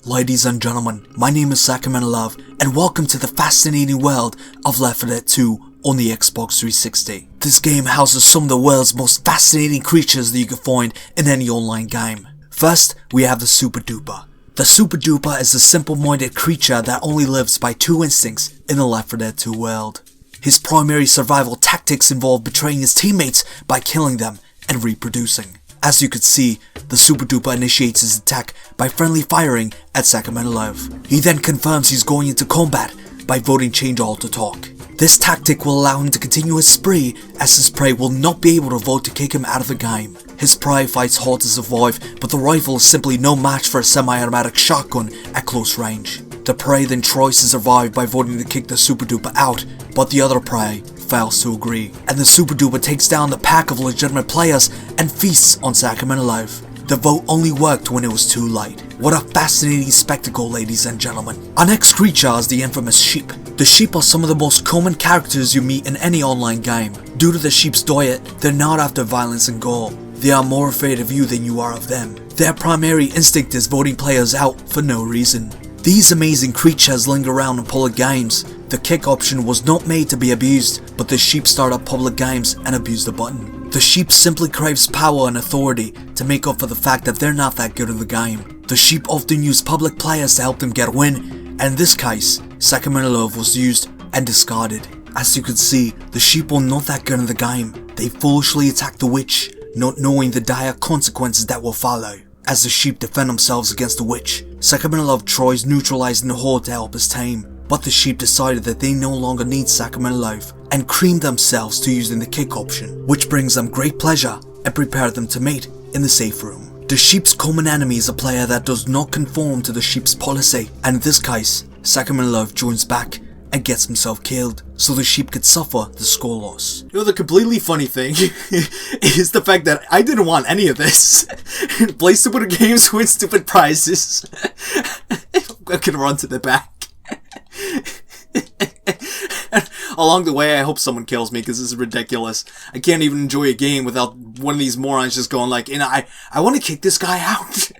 Ladies and gentlemen, my name is Love, and welcome to the fascinating world of L4D2 on the Xbox 360. This game houses some of the world's most fascinating creatures that you can find in any online game. First, we have the Super-Duper. The Super-Duper is a simple-minded creature that only lives by two instincts in the L4D2 world. His primary survival tactics involve betraying his teammates by killing them and reproducing. As you could see, the Super-Duper initiates his attack by friendly firing at Love. He then confirms he's going into combat by voting change all to talk. This tactic will allow him to continue his spree, as his prey will not be able to vote to kick him out of the game. His prey fights hard to survive, but the rifle is simply no match for a semi-automatic shotgun at close range. The prey then tries to survive by voting to kick the Super-Duper out, but the other prey fails to agree, and the Super-Duper takes down the pack of legitimate players and feasts on Love. The vote only worked when it was too late. What a fascinating spectacle, ladies and gentlemen. Our next creature is the infamous sheep. The sheep are some of the most common characters you meet in any online game. Due to the sheep's diet, they're not after violence and gore. They are more afraid of you than you are of them. Their primary instinct is voting players out for no reason. These amazing creatures linger around in public games. The kick option was not made to be abused, but the sheep start up public games and abuse the button. The sheep simply craves power and authority to make up for the fact that they're not that good in the game. The sheep often use public players to help them get a win, and in this case, Love was used and discarded. As you can see, the sheep were not that good in the game. They foolishly attacked the witch, not knowing the dire consequences that will follow. As the sheep defend themselves against the witch, Love tries neutralizing the horde to help his team. But the sheep decided that they no longer need Love and creamed themselves to using the kick option, which brings them great pleasure and prepared them to mate in the safe room. The sheep's common enemy is a player that does not conform to the sheep's policy, and in this case, Love joins back and gets himself killed, so the sheep could suffer the score loss. You know, the completely funny thing is the fact that I didn't want any of this. Play stupid games, win stupid prizes. I'm gonna run to the back. Along the way, I hope someone kills me because this is ridiculous. I can't even enjoy a game without one of these morons just going like, I want to kick this guy out.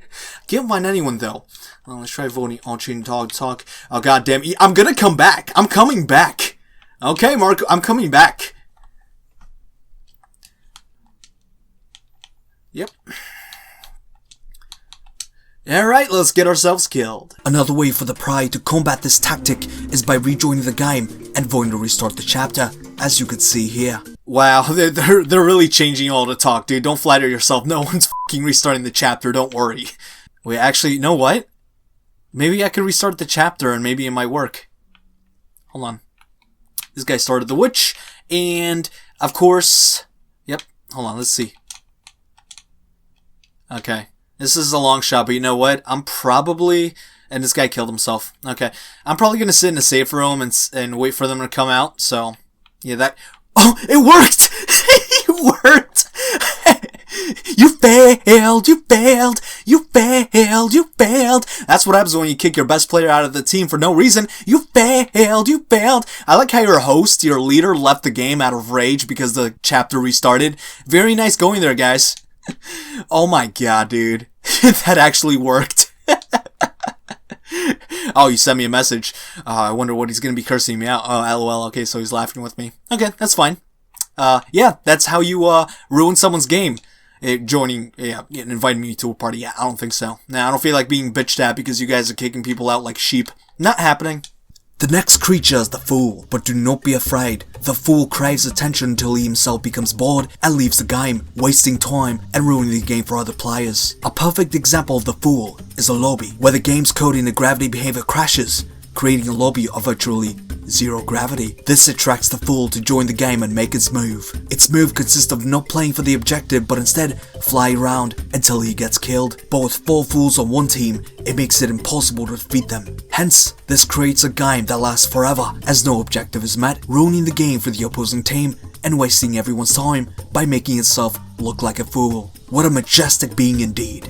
Can't find anyone though. Well, let's try voting on chain talk. Oh goddamn! I'm gonna come back. I'm coming back. Okay, Mark, I'm coming back. Yep. Alright, let's get ourselves killed. Another way for the prey to combat this tactic is by rejoining the game and voting to restart the chapter, as you can see here. Wow, they're really changing all the talk, dude. Don't flatter yourself. No one's fucking restarting the chapter, don't worry. Wait, actually, you know what? Maybe I could restart the chapter and maybe it might work. Hold on. This guy started the witch, and of course... Yep, hold on, let's see. Okay. This is a long shot, but you know what? I'm probably... And this guy killed himself. Okay. I'm probably going to sit in a safe room and wait for them to come out. So, yeah, that... Oh, it worked! It worked! You failed! You failed! You failed! You failed! That's what happens when you kick your best player out of the team for no reason. You failed! You failed! I like how your host, your leader, left the game out of rage because the chapter restarted. Very nice going there, guys. Oh my god, dude. That actually worked. Oh, you sent me a message. I wonder what he's gonna be cursing me out. Oh, lol. Okay, so he's laughing with me. Okay, that's fine. Yeah, that's how you, ruin someone's game. Inviting me to a party. Yeah, I don't think so. Nah, I don't feel like being bitched at because you guys are kicking people out like sheep. Not happening. The next creature is the Fool, but do not be afraid. The Fool craves attention until he himself becomes bored and leaves the game, wasting time and ruining the game for other players. A perfect example of the Fool is a lobby, where the game's coding and gravity behavior crashes, creating a lobby of virtually zero gravity. This attracts the Fool to join the game and make its move. Its move consists of not playing for the objective, but instead fly around until he gets killed. But with 4 Fools on one team, it makes it impossible to defeat them. Hence, this creates a game that lasts forever, as no objective is met, ruining the game for the opposing team and wasting everyone's time by making itself look like a fool. What a majestic being indeed.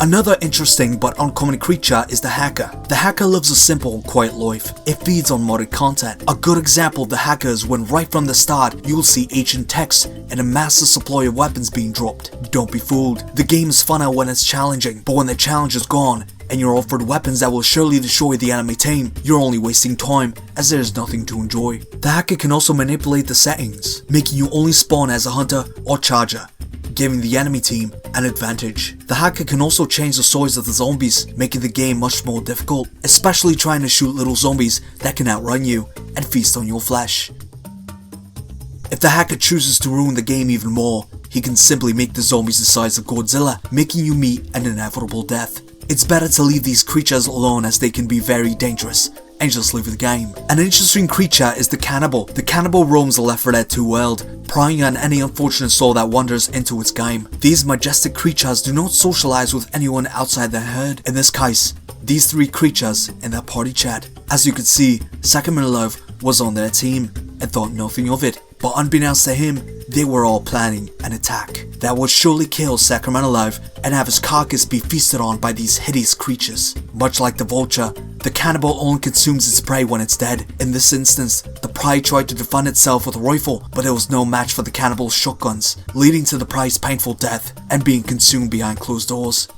Another interesting but uncommon creature is the hacker. The hacker lives a simple and quiet life. It feeds on modded content. A good example of the hacker is when right from the start you will see ancient text and a massive supply of weapons being dropped. Don't be fooled. The game is funner when it's challenging, but when the challenge is gone and you're offered weapons that will surely destroy the enemy team, you're only wasting time as there is nothing to enjoy. The hacker can also manipulate the settings, making you only spawn as a hunter or charger, giving the enemy team an advantage. The hacker can also change the size of the zombies, making the game much more difficult, especially trying to shoot little zombies that can outrun you and feast on your flesh. If the hacker chooses to ruin the game even more, he can simply make the zombies the size of Godzilla, making you meet an inevitable death. It's better to leave these creatures alone as they can be very dangerous, and just leave the game. An interesting creature is the Cannibal. The Cannibal roams the Left 4 Dead 2 world, prying on any unfortunate soul that wanders into its game. These majestic creatures do not socialize with anyone outside their herd. In this case, these three creatures in their party chat. As you could see, Sakamanalov was on their team and thought nothing of it, but unbeknownst to him, they were all planning an attack that would surely kill Sakamanalov and have his carcass be feasted on by these hideous creatures. Much like the vulture, the cannibal only consumes its prey when it's dead. In this instance, the prey tried to defend itself with a rifle, but it was no match for the cannibal's shotguns, leading to the prey's painful death and being consumed behind closed doors.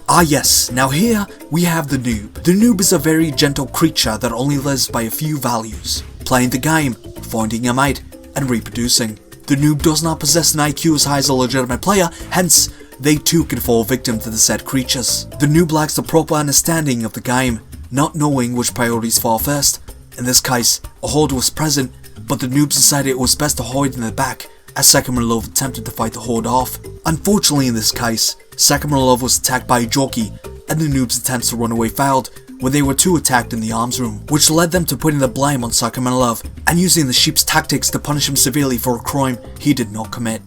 Ah yes, now here we have the Noob. The Noob is a very gentle creature that only lives by a few values: playing the game, finding a mate, and reproducing. The Noob does not possess an IQ as high as a legitimate player, hence they too can fall victim to the said creatures. The Noob lacks the proper understanding of the game, not knowing which priorities fall first. In this case, a horde was present, but the Noob decided it was best to hide in the back, as Sakamanalov attempted to fight the horde off. Unfortunately in this case, Sakamanalov was attacked by a jockey, and the Noob's attempts to run away failed when they were too attacked in the arms room, which led them to putting the blame on Sakamanalov and using the sheep's tactics to punish him severely for a crime he did not commit.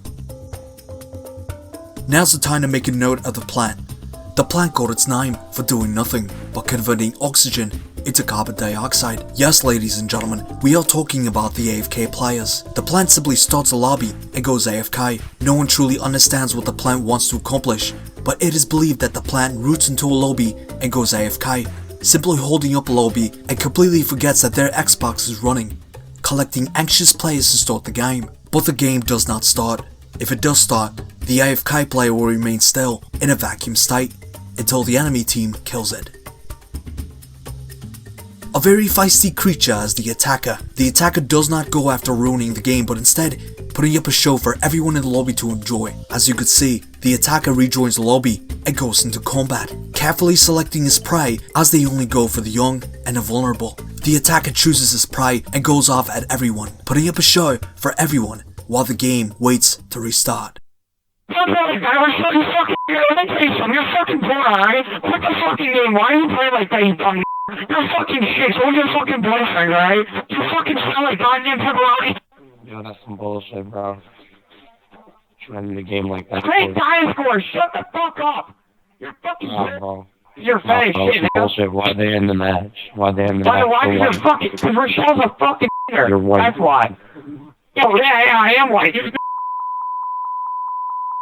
Now's the time to make a note of the plant. The plant got its name for doing nothing but converting oxygen into carbon dioxide. Yes, ladies and gentlemen, we are talking about the AFK players. The plant simply starts a lobby and goes AFK. No one truly understands what the plant wants to accomplish, but it is believed that the plant roots into a lobby and goes AFK, simply holding up a lobby and completely forgets that their Xbox is running, collecting anxious players to start the game. But the game does not start. If it does start, the AFK player will remain still in a vacuum state until the enemy team kills it. A very feisty creature is the attacker. The attacker does not go after ruining the game, but instead putting up a show for everyone in the lobby to enjoy. As you could see, the attacker rejoins the lobby and goes into combat, carefully selecting his prey as they only go for the young and the vulnerable. The attacker chooses his prey and goes off at everyone, putting up a show for everyone while the game waits to restart. You're fucking boy, alright? Quit the fucking game. Why do you play like that, you dumb? You're fucking shit. So your fucking boyfriend, alright? You fucking smell like goddamn pepperoni. Yo, that's some bullshit, bro. Running the game like that. Great time score. Shut the fuck up. You're fucking shit. Bro. You're fat as shit, man. Bullshit. Why'd they end the match? Why'd they end the match? Why? Because you're fucking. Because Rochelle's a fucking nigger. You're white. That's why. Yo, yeah, I am white.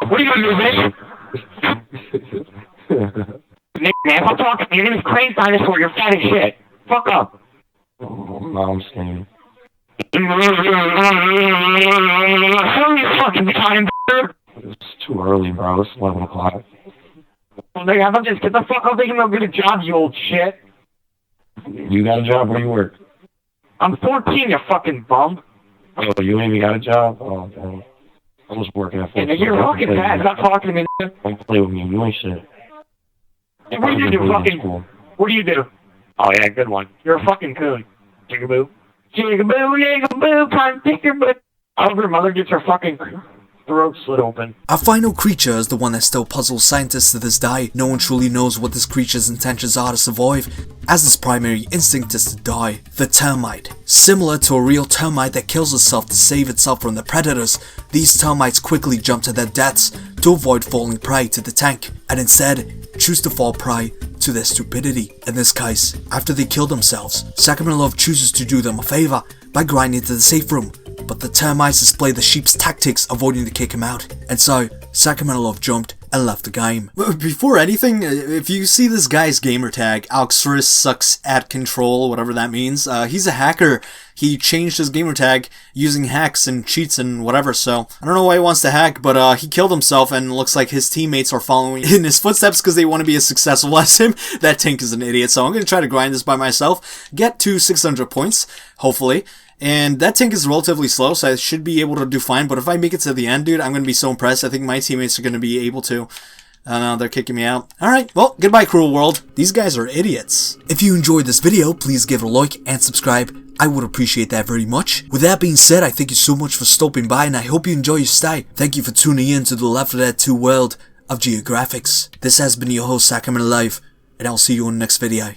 What are you gonna do, bitch? Nick, man, I'm talking. Your name is Crane Dinosaur. You're fat as shit. Fuck up. No, I'm skinny. How you fucking time, It's too early, bro. It's 11 o'clock. Well, nigga, how about just get the fuck up and go get a job, you old shit. You got a job? Where you work? I'm 14, you fucking bum. Oh, you ain't even got a job? Oh, damn. I was working at 14. Yeah, you're fucking fat. Stop talking to me, nigga. Don't play with me. You ain't shit. Hey, what do you do, fucking? What do you do? Oh, yeah, good one. You're a fucking coon. Jigaboo. Jigaboo, jigaboo, time to take your butt. I hope your mother gets her fucking throat slit open. Our final creature is the one that still puzzles scientists to this day. No one truly knows what this creature's intentions are to survive, as its primary instinct is to die. The Termite. Similar to a real termite that kills itself to save itself from the predators, these termites quickly jump to their deaths to avoid falling prey to the tank, and instead choose to fall prey to their stupidity. In this case, after they kill themselves, Sakamanalov chooses to do them a favor by grinding to the safe room, but the termites display the sheep's tactics, avoiding to kick him out, and so Sakamanalov jumped and left the game. Before anything, if you see this guy's gamer tag, Alxris sucks at control, whatever that means, he's a hacker. he changed his gamertag using hacks and cheats and whatever, so I don't know why he wants to hack, but he killed himself, and it looks like his teammates are following in his footsteps because they want to be as successful as him. That tank is an idiot, so I'm going to try to grind this by myself, get to 600 points, hopefully. And that tank is relatively slow, so I should be able to do fine, but if I make it to the end, dude, I'm going to be so impressed. I think my teammates are going to be able to. No, they're kicking me out. Alright, well, goodbye, cruel world. These guys are idiots. If you enjoyed this video, please give it a like and subscribe. I would appreciate that very much. With that being said, I thank you so much for stopping by, and I hope you enjoy your stay. Thank you for tuning in to the Left 4 Dead 2 world of geographics. This has been your host, Sacramento Live, and I'll see you in the next video.